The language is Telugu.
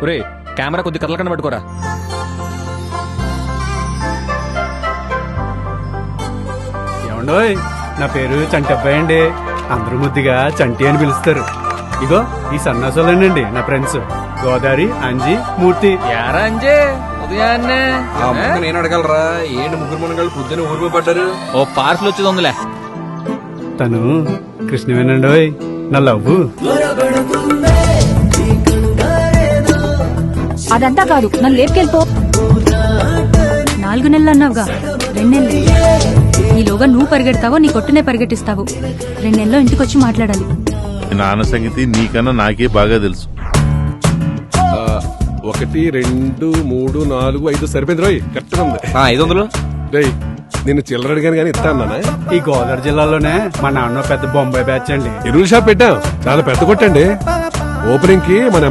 ఒరే కెమెరా కొద్ది కదల కన్నా పట్టుకోరా. ఏమండోయ్, నా పేరు చంటబ్బాయి అండి. అందరూ ముద్దుగా చంటి అని పిలుస్తారు. ఇగో ఈ సన్నాసులేనండి నా ఫ్రెండ్స్ గోదావరి, అంజీ, మూర్తి. యారా అంజే ఉదయాన్నే నేను అడగలరా ఏంటి ముగ్గురు మునగాళ్ళు పొద్దున ఊరు పడ్డారు. ఓ పార్సల్ వచ్చేది ఉందిలే. తను కృష్ణవేనండోయ్, నా లవ్వు. అదంతా కాదు, నన్ను లేపుకెళ్ళిపో. 4 నెలలు అన్నావుగా, 2 నెలలు. ఈలోగా నువ్వు పరిగెడతావో నీ కొట్టునే పరిగెట్టిస్తావు. 2 నెలల్లో ఇంటికొచ్చి మాట్లాడాలి. నాన్న సంగతి నీకన్నా నాకే బాగా తెలుసు. 1 2 3 4 5 సరిపోయింది రోయ్, కరెక్ట్ ఉంది. 500 రేయ్ నేను చిల్లర అడిగాను కానీ ఇస్తా అన్నానా? ఈ గోదావరి జిల్లాలోనే మా నాన్న పెద్ద బొంబాయి బ్యాచ్ అండి. ఎరువుల షాప్ పెట్టాం, చాలా పెద్ద కొట్టండి. ఓపెనింగ్ కి మన